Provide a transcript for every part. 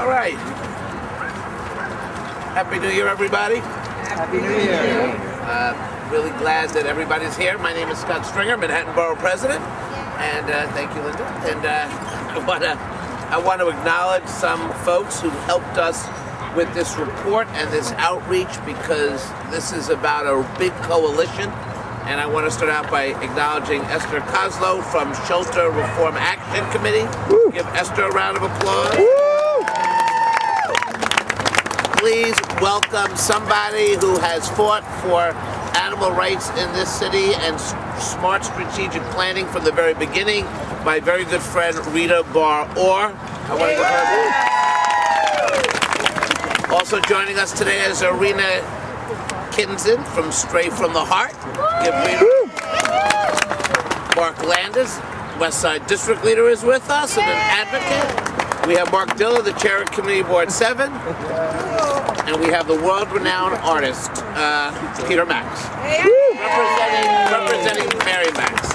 All right. Happy New Year, everybody. Happy New Year. Really glad that everybody's here. My name is Scott Stringer, Manhattan Borough President, and thank you, Linda. And I want to acknowledge some folks who helped us with this report and this outreach, because this is about a big coalition. And I want to start out by acknowledging Esther Kozlow from Shelter Reform Action Committee. Woo. Give Esther a round of applause. Woo. Please welcome somebody who has fought for animal rights in this city and smart strategic planning from the very beginning. My very good friend Rita Bar-Orr. I want to give her. Also joining us today is Arena Kinson from Stray from the Heart. Give Rita. Mark Landis, West Side District Leader, is with us and an advocate. We have Mark Diller, the Chair of Committee Board 7. And we have the world-renowned artist, Peter Max, representing Mary Max.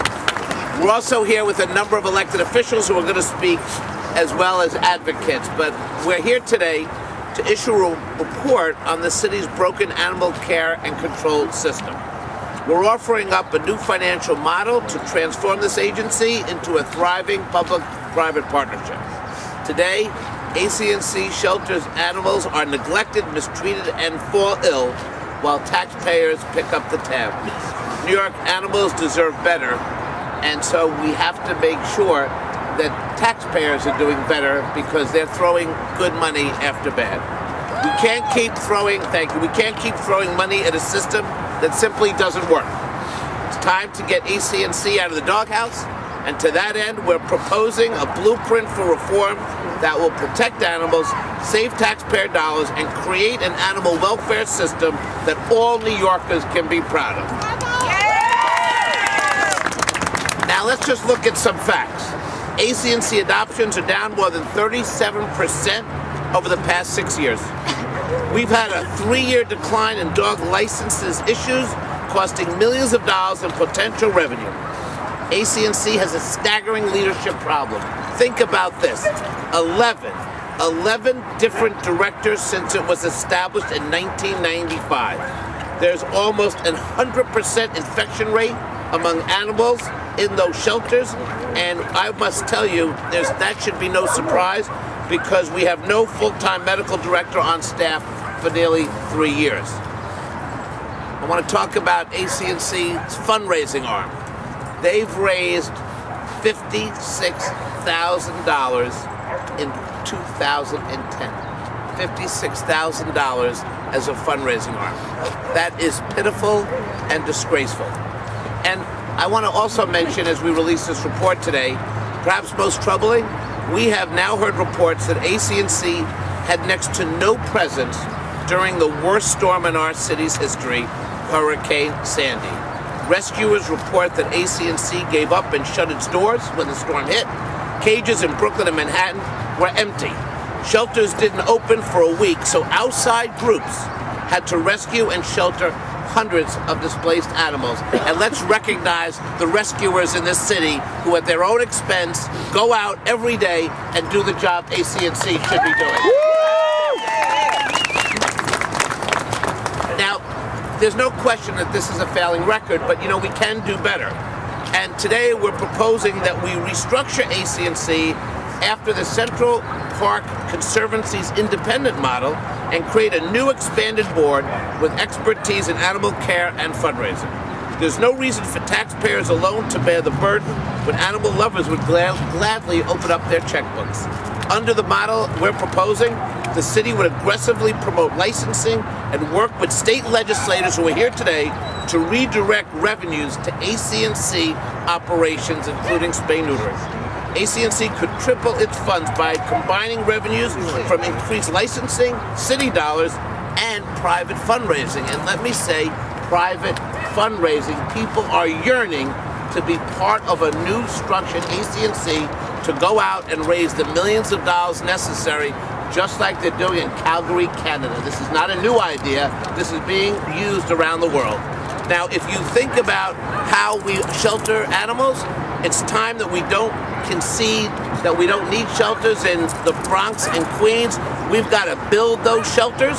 We're also here with a number of elected officials who are going to speak, as well as advocates. But we're here today to issue a report on the city's broken animal care and control system. We're offering up a new financial model to transform this agency into a thriving public-private partnership. Today, AC&C shelters animals are neglected, mistreated, and fall ill, while taxpayers pick up the tab. New York animals deserve better, and so we have to make sure that taxpayers are doing better, because they're throwing good money after bad. We can't keep throwing, we can't keep throwing money at a system that simply doesn't work. It's time to get AC&C out of the doghouse, and to that end, we're proposing a blueprint for reform that will protect animals, save taxpayer dollars, and create an animal welfare system that all New Yorkers can be proud of. Now let's just look at some facts. AC&C adoptions are down more than 37% over the past 6 years. We've had a 3-year decline in dog licenses issues, costing millions of dollars in potential revenue. AC&C has a staggering leadership problem. Think about this. 11 different directors since it was established in 1995. There's almost a 100% infection rate among animals in those shelters, and I must tell you, that should be no surprise, because we have no full-time medical director on staff for nearly 3 years. I want to talk about AC&C's fundraising arm. They've raised $56,000 in 2010. $56,000 as a fundraising arm. That is pitiful and disgraceful. And I want to also mention, as we release this report today, perhaps most troubling, we have now heard reports that AC&C had next to no presence during the worst storm in our city's history, Hurricane Sandy. Rescuers report that AC&C gave up and shut its doors when the storm hit. Cages in Brooklyn and Manhattan were empty. Shelters didn't open for a week, so outside groups had to rescue and shelter hundreds of displaced animals. And let's recognize the rescuers in this city who, at their own expense, go out every day and do the job AC&C should be doing. Now, there's no question that this is a failing record, but you know, we can do better. And today we're proposing that we restructure AC&C after the Central Park Conservancy's independent model and create a new expanded board with expertise in animal care and fundraising. There's no reason for taxpayers alone to bear the burden when animal lovers would gladly open up their checkbooks. Under the model we're proposing, the city would aggressively promote licensing and work with state legislators who are here today to redirect revenues to AC&C operations, including spay-neutering. AC&C could triple its funds by combining revenues from increased licensing, city dollars, and private fundraising. And let me say, private fundraising. People are yearning to be part of a new structured AC&C to go out and raise the millions of dollars necessary, just like they're doing in Calgary, Canada. This is not a new idea. This is being used around the world. Now, if you think about how we shelter animals, it's time that we don't concede that we don't need shelters in the Bronx and Queens. We've got to build those shelters,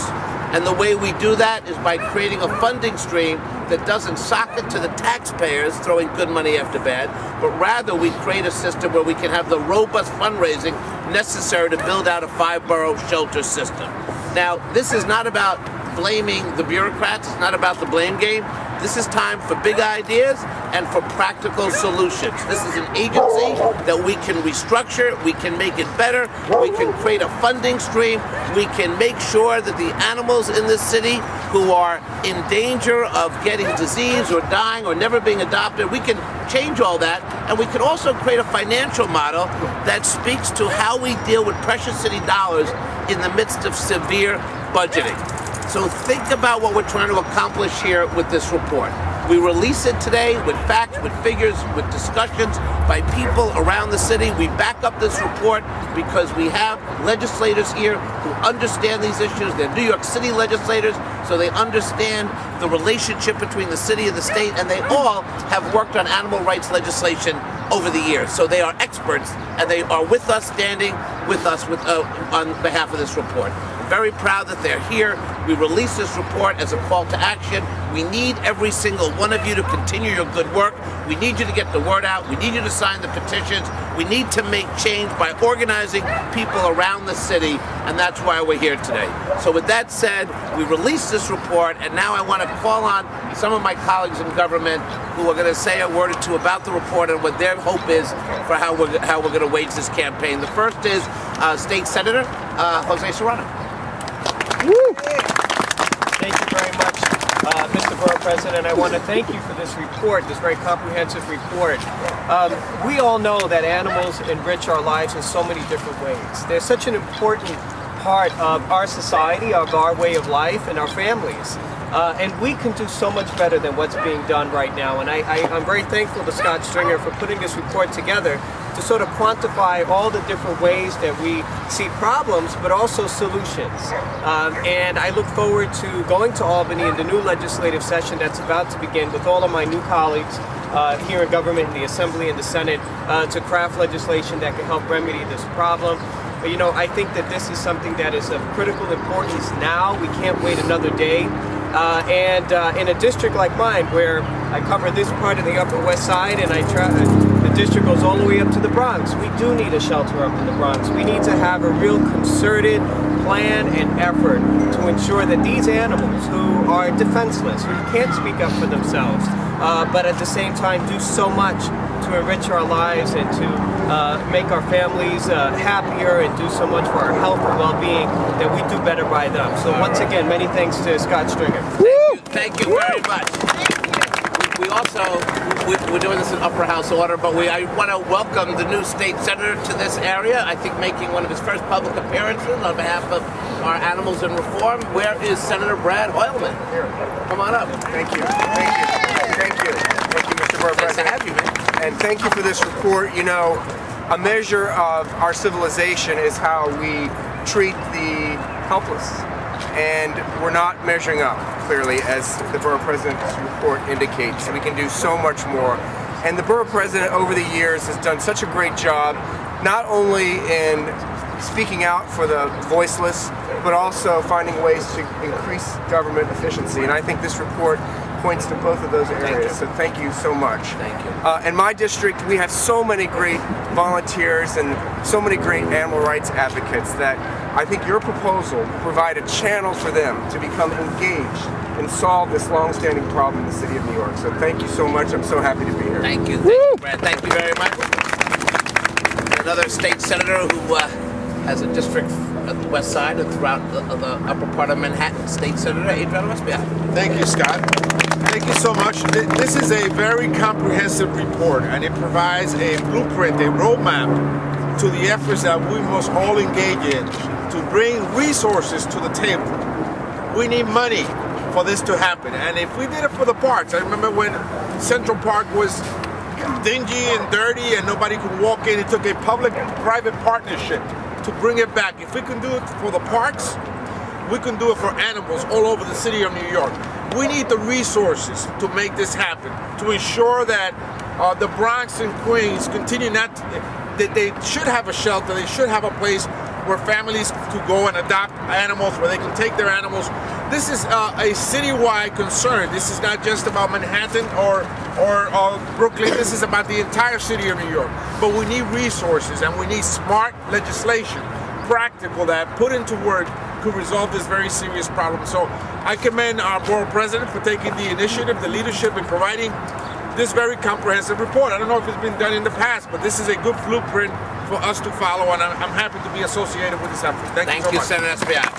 and the way we do that is by creating a funding stream that doesn't sock it to the taxpayers throwing good money after bad, but rather we create a system where we can have the robust fundraising necessary to build out a 5-borough shelter system. Now, this is not about blaming the bureaucrats, it's not about the blame game. This is time for big ideas and for practical solutions. This is an agency that we can restructure, we can make it better, we can create a funding stream, we can make sure that the animals in this city who are in danger of getting disease or dying or never being adopted, we can change all that, and we can also create a financial model that speaks to how we deal with precious city dollars in the midst of severe budgeting. So think about what we're trying to accomplish here with this report. We release it today with facts, with figures, with discussions by people around the city. We back up this report because we have legislators here who understand these issues. They're New York City legislators, so they understand the relationship between the city and the state, and they all have worked on animal rights legislation over the years. So they are experts, and they are with us, standing with us on behalf of this report. Very proud that they're here. We release this report as a call to action. We need every single one of you to continue your good work. We need you to get the word out. We need you to sign the petitions. We need to make change by organizing people around the city, and that's why we're here today. So with that said, we release this report, and now I want to call on some of my colleagues in government who are going to say a word or two about the report and what their hope is for how we're going to wage this campaign. The first is State Senator Jose Serrano. Woo. Thank you very much, Mr. Borough President. I want to thank you for this report, this very comprehensive report. We all know that animals enrich our lives in so many different ways. They're such an important part of our society, of our way of life, and our families. And we can do so much better than what's being done right now. And I'm very thankful to Scott Stringer for putting this report together to sort of quantify all the different ways that we see problems, but also solutions. And I look forward to going to Albany in the new legislative session that's about to begin with all of my new colleagues here in government, in the Assembly and the Senate, to craft legislation that can help remedy this problem. But, you know, I think that this is something that is of critical importance now. We can't wait another day. In a district like mine, where I cover this part of the Upper West Side, and the district goes all the way up to the Bronx, we do need a shelter up in the Bronx. We need to have a real concerted plan and effort to ensure that these animals who are defenseless, who can't speak up for themselves, but at the same time do so much to enrich our lives and to make our families happier and do so much for our health and well-being, that we do better by them. So once again, many thanks to Scott Stringer. Thank you very much. We also, we're doing this in upper house order, but I want to welcome the new state senator to this area, I think making one of his first public appearances on behalf of our Animals in Reform. Where is Senator Brad Hoylman? Come on up. Thank you. Thank you. Thank you. Thank you, Mr. Borough President. Nice to have you, man. And thank you for this report. You know, a measure of our civilization is how we treat the helpless. And we're not measuring up, clearly, as the Borough President's report indicates. We can do so much more. And the Borough President over the years has done such a great job, not only in speaking out for the voiceless, but also finding ways to increase government efficiency. And I think this report points to both of those areas, so thank you so much. Thank you. In my district, we have so many great volunteers and so many great animal rights advocates that I think your proposal will provide a channel for them to become engaged and solve this long-standing problem in the city of New York. So thank you so much. I'm so happy to be here. Thank you. Thank you, Brad. Thank you very much. Another state senator who has a district at the west side and throughout the upper part of Manhattan, State Senator Adriano Espia. Thank you, Scott. Thank you so much. This is a very comprehensive report, and it provides a blueprint, a roadmap to the efforts that we must all engage in to bring resources to the table. We need money for this to happen, and if we did it for the parks, I remember when Central Park was dingy and dirty and nobody could walk in, it took a public-private partnership to bring it back. If we can do it for the parks, we can do it for animals all over the city of New York. We need the resources to make this happen, to ensure that the Bronx and Queens continue that they should have a shelter, they should have a place where families to go and adopt animals, where they can take their animals. This is a citywide concern. This is not just about Manhattan or Brooklyn. This is about the entire city of New York. But we need resources and we need smart legislation, practical, that put into work could resolve this very serious problem. So I commend our borough president for taking the initiative, the leadership in providing this very comprehensive report. I don't know if it's been done in the past, but this is a good blueprint for us to follow, and I'm happy to be associated with this effort. Thank you so much. Senator Esbiat.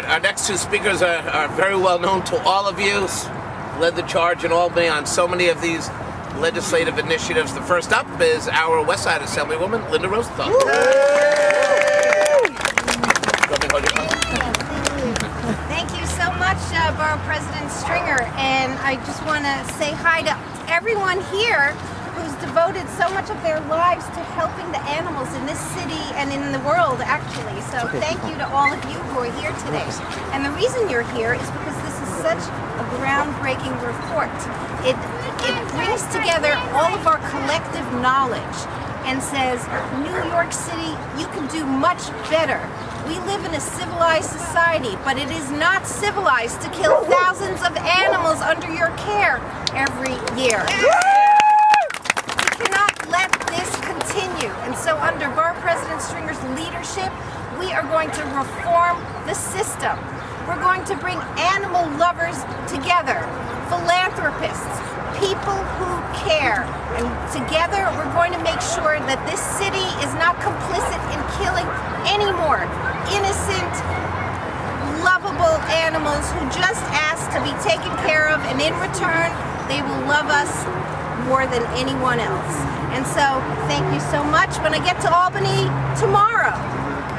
Our next two speakers are very well known to all of you. Led the charge in Albany on so many of these legislative initiatives. The first up is our West Side Assemblywoman, Linda Rosenthal. Thank you so much, Borough President Stringer, and I just want to say hi to everyone here who's devoted so much of their lives to helping the animals in this city and in the world, actually. So thank you to all of you who are here today. And the reason you're here is because this is such a groundbreaking report. It brings together all of our collective knowledge and says, New York City, you can do much better. We live in a civilized society, but it is not civilized to kill thousands of animals under your care every year. We cannot let this continue. And so under Borough President Stringer's leadership, we are going to reform the system. We're going to bring animal lovers together, philanthropists, people who care, and together we're going to make sure that this city is not complicit in killing any more innocent, lovable animals who just ask to be taken care of, and in return they will love us more than anyone else. And so thank you so much. When I get to Albany tomorrow,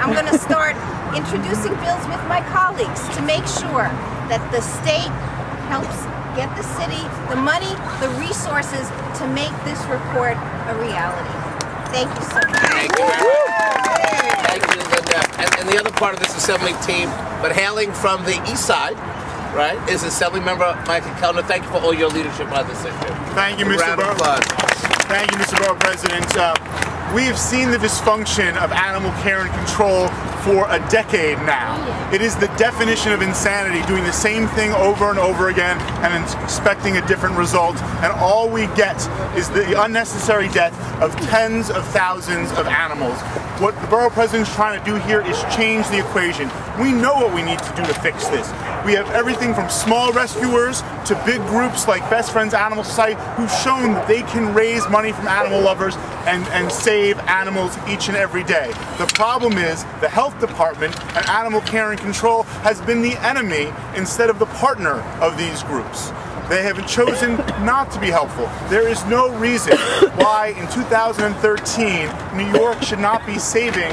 I'm going to start introducing bills with my colleagues to make sure that the state helps get the city the money, the resources to make this report a reality. Thank you so much. Thank you very much. Thank you, Linda. And the other part of this assembly team, but hailing from the east side, right, is Assemblymember Michael Kellner. Thank you for all your leadership on this issue. Thank you, Mr. Borough. Thank you, Mr. Borough President. We have seen the dysfunction of animal care and control for a decade now. It is the definition of insanity, doing the same thing over and over again and expecting a different result, and all we get is the unnecessary death of tens of thousands of animals. What the Borough President is trying to do here is change the equation. We know what we need to do to fix this. We have everything from small rescuers to big groups like Best Friends Animal Society who've shown that they can raise money from animal lovers and save animals each and every day. The problem is the health department and animal care and control has been the enemy instead of the partner of these groups. They have chosen not to be helpful. There is no reason why in 2013 New York should not be saving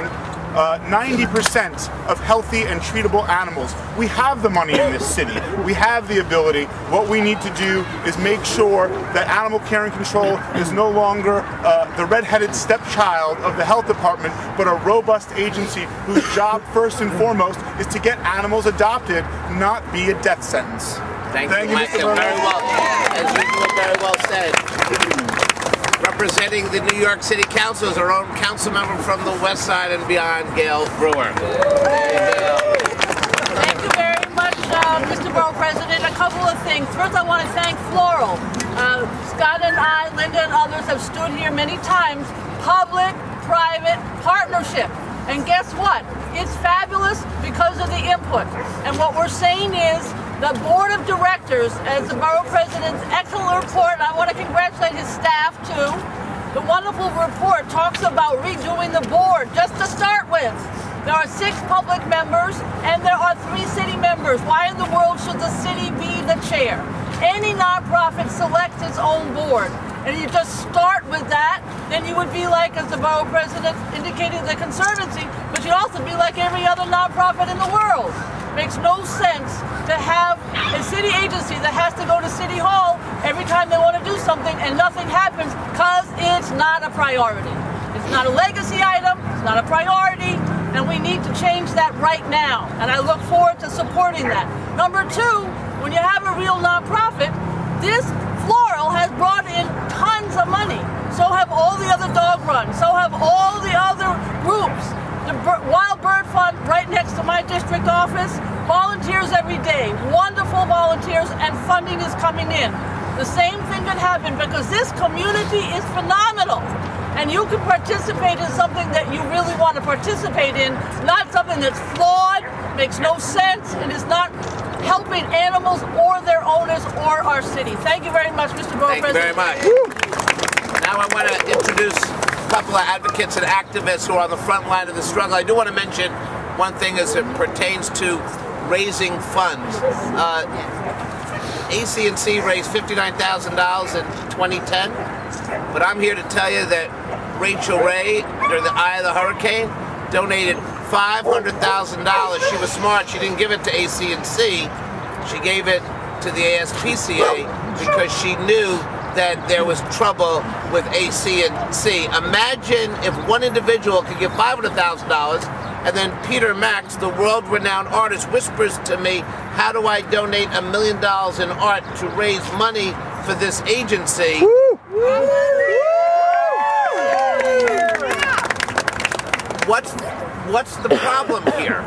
90% of healthy and treatable animals. We have the money in this city. We have the ability. What we need to do is make sure that animal care and control is no longer the red-headed stepchild of the health department, but a robust agency whose job first and foremost is to get animals adopted, not be a death sentence. Thank you, Michael. Very well. As usual, very well said. Representing the New York City Council is our own council member from the West Side and beyond, Gail Brewer. Thank you very much, Mr. Borough President. A couple of things. First, I want to thank Floral. Scott and I, Linda and others have stood here many times. Public-private partnership. And guess what? It's fabulous because of the input. And what we're saying is the board of directors, as the Borough President's excellent report, and I want to congratulate his staff too. The wonderful report talks about redoing the board, just to start with. There are 6 public members and there are 3 city members. Why in the world should the city be the chair? Any nonprofit selects its own board. And you just start with that, then you would be like, as the Borough President indicated, the Conservancy, but you'd also be like every other nonprofit in the world. Makes no sense to have a city agency that has to go to City Hall every time they want to do something and nothing happens because it's not a priority. It's not a legacy item, it's not a priority, and we need to change that right now. And I look forward to supporting that. Number 2, when you have a real nonprofit, this floor borough has brought in tons of money. So have all the other dog runs. So have all the other groups. The Wild Bird Fund right next to my district office, volunteers every day, wonderful volunteers, and funding is coming in. The same thing could happen because this community is phenomenal. And you can participate in something that you really want to participate in, not something that's flawed, makes no sense, and is not helping animals or their owners or our city. Thank you very much, Mr. Borough President. Thank you very much. Now I want to introduce a couple of advocates and activists who are on the front line of the struggle. I do want to mention one thing as it pertains to raising funds. AC&C raised $59,000 in 2010, but I'm here to tell you that Rachel Ray, during the eye of the hurricane, donated $500,000. She was smart. She didn't give it to AC&C. She gave it to the ASPCA because she knew that there was trouble with AC&C. Imagine if one individual could give $500,000 and then Peter Max, the world-renowned artist, whispers to me, how do I donate $1 million in art to raise money for this agency? What's the problem here?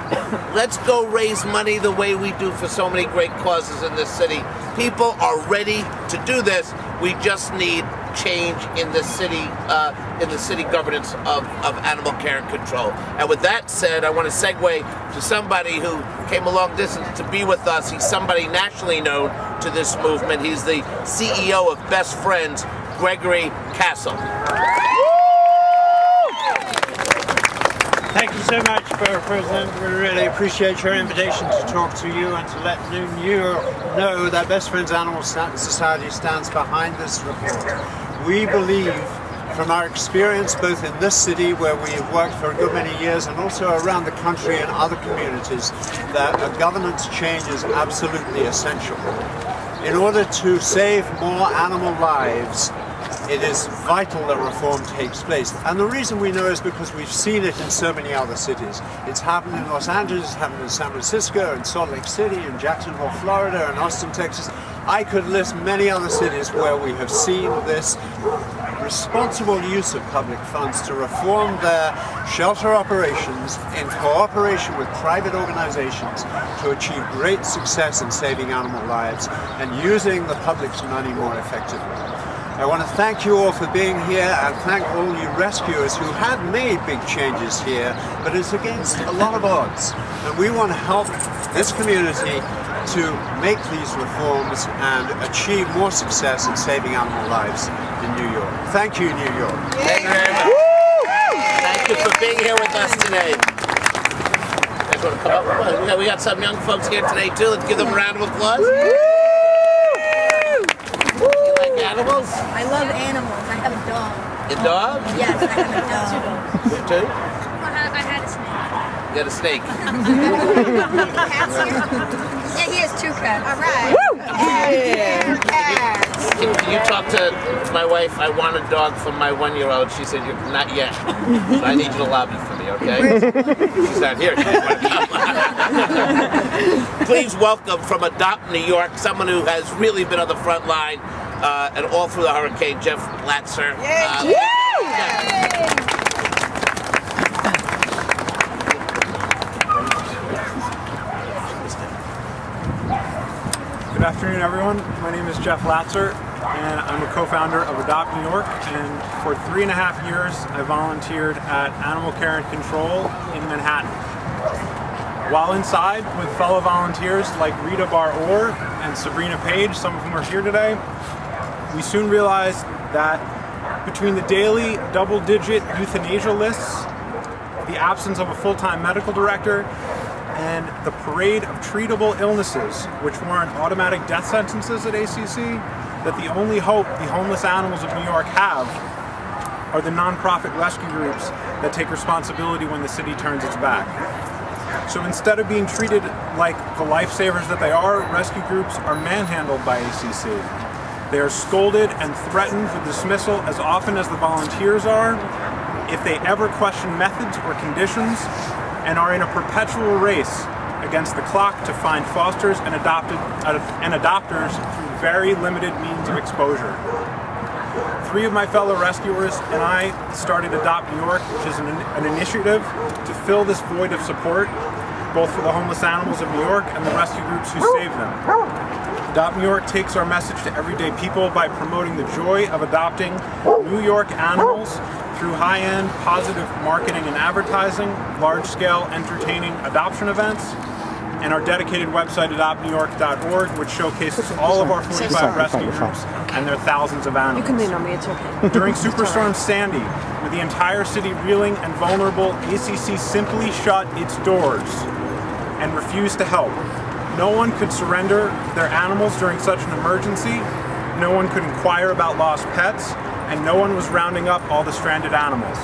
Let's go raise money the way we do for so many great causes in this city. People are ready to do this. We just need change in the city governance of animal care and control. And with that said, I want to segue to somebody who came a long distance to be with us. He's somebody nationally known to this movement. He's the CEO of Best Friends, Gregory Castle. Thank you so much, Borough President. We really appreciate your invitation to talk to you and to let you know that Best Friends Animal Society stands behind this report. We believe, from our experience both in this city, where we have worked for a good many years, and also around the country and other communities, that a governance change is absolutely essential. In order to save more animal lives, it is vital that reform takes place. And the reason we know is because we've seen it in so many other cities. It's happened in Los Angeles, it's happened in San Francisco, in Salt Lake City, in Jacksonville, Florida, and Austin, Texas. I could list many other cities where we have seen this responsible use of public funds to reform their shelter operations in cooperation with private organizations to achieve great success in saving animal lives and using the public's money more effectively. I want to thank you all for being here and thank all you rescuers who have made big changes here, but it's against a lot of odds. And we want to help this community to make these reforms and achieve more success in saving animal lives in New York. Thank you, New York. Thank you very much. Thank you for being here with us today. You guys want to come up? We got some young folks here today too. Let's give them a round of applause. Animals? I love animals. I have a dog. A dog? Yes, I have a dog. You too? I had a snake. You got a snake? Cats here? Yeah, he has 2 cats. All right. Cats. Can you talk to my wife? I want a dog for my 1-year-old. She said, "You're not yet. So I need you to lobby for me, okay?" She's not here. She doesn't want to come. Please welcome from Adopt New York, someone who has really been on the front line and all through the hurricane, Jeff Latzer. Good afternoon, everyone. My name is Jeff Latzer, and I'm a co-founder of Adopt New York. And for 3.5 years, I volunteered at Animal Care and Control in Manhattan. While inside with fellow volunteers like Rita Bar-Orr and Sabrina Page, some of whom are here today, we soon realized that between the daily double-digit euthanasia lists, the absence of a full-time medical director, and the parade of treatable illnesses, which weren't automatic death sentences at ACC, that the only hope the homeless animals of New York have are the nonprofit rescue groups that take responsibility when the city turns its back. So instead of being treated like the lifesavers that they are, rescue groups are manhandled by ACC. They are scolded and threatened with dismissal as often as the volunteers are, if they ever question methods or conditions, and are in a perpetual race against the clock to find fosters and adopters through very limited means of exposure. 3 of my fellow rescuers and I started Adopt New York, which is an initiative to fill this void of support, both for the homeless animals of New York and the rescue groups who save them. Adopt New York takes our message to everyday people by promoting the joy of adopting New York animals through high-end positive marketing and advertising, large-scale entertaining adoption events, and our dedicated website adoptnewyork.org, which showcases all of our 45 rescue groups and their thousands of animals. You can lean on me, it's okay. During Superstorm Sandy, with the entire city reeling and vulnerable, ACC simply shut its doors and refused to help. No one could surrender their animals during such an emergency, no one could inquire about lost pets, and no one was rounding up all the stranded animals.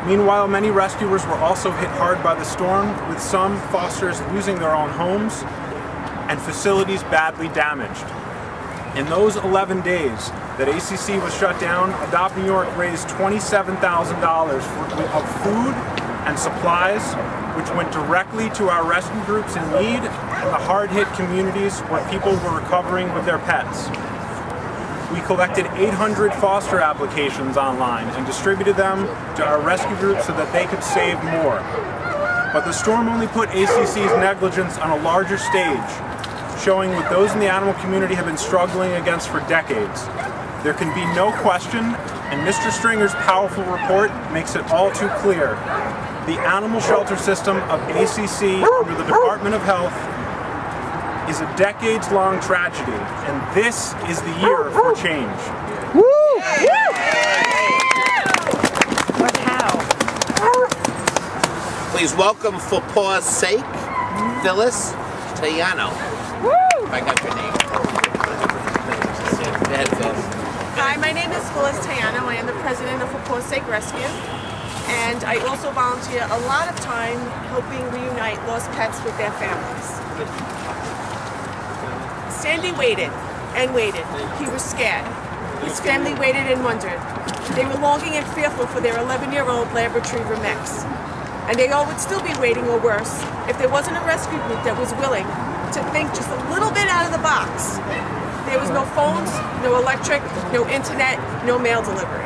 Meanwhile, many rescuers were also hit hard by the storm, with some fosters losing their own homes and facilities badly damaged. In those 11 days that ACC was shut down, Adopt New York raised $27,000 of food and supplies, which went directly to our rescue groups in need and the hard-hit communities where people were recovering with their pets. We collected 800 foster applications online and distributed them to our rescue groups so that they could save more. But the storm only put ACC's negligence on a larger stage, showing what those in the animal community have been struggling against for decades. There can be no question, and Mr. Stringer's powerful report makes it all too clear. The animal shelter system of ACC under the Department of Health is a decades-long tragedy, and this is the year for change. But how? Please welcome, for Paws' sake, Phyllis Tayano. I got your name. Go ahead, Phyllis. Hi, my name is Phyllis Tayano. I am the president of For Paws' Sake Rescue, and I also volunteer a lot of time helping reunite lost pets with their families. Sandy waited and waited. He was scared. His family waited and wondered. They were longing and fearful for their 11-year-old Lab Retriever mix. And they all would still be waiting, or worse, if there wasn't a rescue group that was willing to think just a little bit out of the box. There was no phones, no electric, no internet, no mail delivery.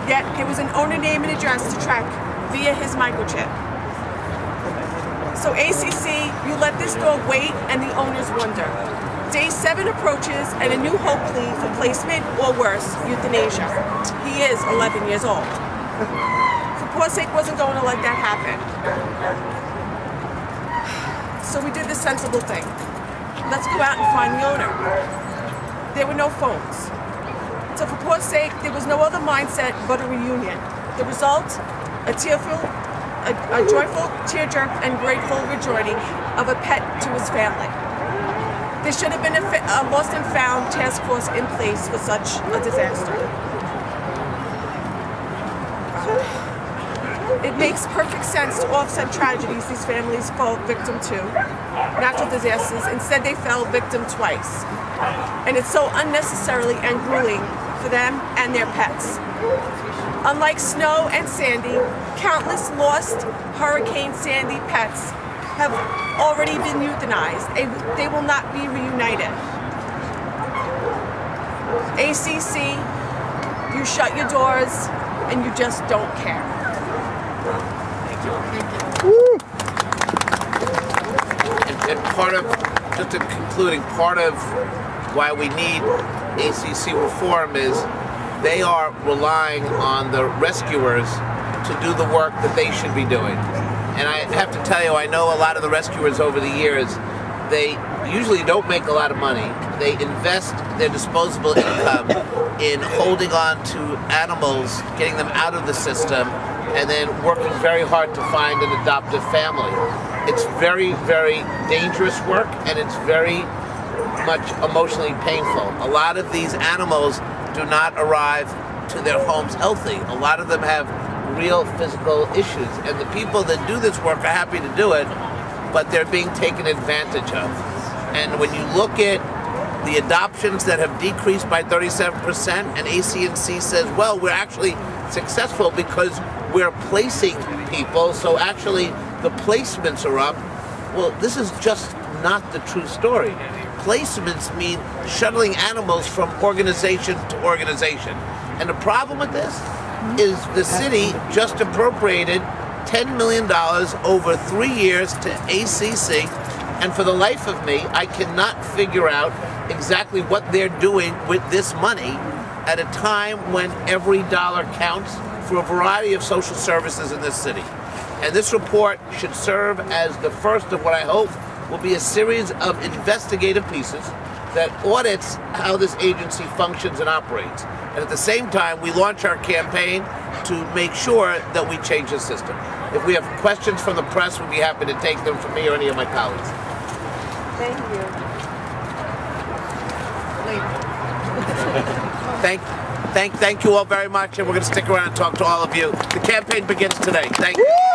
Yet there was an owner name and address to track via his microchip. So ACC, you let this dog wait and the owners wonder. Day 7 approaches and a new hope plea for placement, or worse, euthanasia. He is 11 years old. For Paws' Sake wasn't going to let that happen. So we did the sensible thing. Let's go out and find the owner. There were no phones. So for Paws' Sake, there was no other mindset but a reunion. The result, a joyful, tear-jerked, and grateful rejoining of a pet to his family. There should have been a lost and found task force in place for such a disaster. It makes perfect sense to offset tragedies these families fall victim to, natural disasters. Instead, they fell victim twice. And it's so unnecessarily and grueling for them and their pets. Unlike Snow and Sandy, countless lost Hurricane Sandy pets have already been euthanized. They will not be reunited. ACC, you shut your doors and you just don't care. And part of, just in concluding, part of why we need ACC reform is they are relying on the rescuers to do the work that they should be doing. And I have to tell you, I know a lot of the rescuers over the years, they usually don't make a lot of money. They invest their disposable income in holding on to animals, getting them out of the system, and then working very hard to find an adoptive family. It's very, very dangerous work, and it's very much emotionally painful. A lot of these animals do not arrive to their homes healthy. A lot of them have real physical issues, and the people that do this work are happy to do it, but they're being taken advantage of. And when you look at the adoptions that have decreased by 37%, and AC&C says, well, we're actually successful because we're placing people, so actually the placements are up. Well, this is just not the true story. placements mean shuttling animals from organization to organization. And the problem with this is the city just appropriated $10 million over 3 years to ACC, and for the life of me, I cannot figure out exactly what they're doing with this money at a time when every dollar counts for a variety of social services in this city. And this report should serve as the first of what I hope will be a series of investigative pieces that audits how this agency functions and operates. And at the same time, we launch our campaign to make sure that we change the system. If we have questions from the press, we'd be happy to take them from me or any of my colleagues. Thank you. Thank you all very much, and we're going to stick around and talk to all of you. The campaign begins today. Thank you.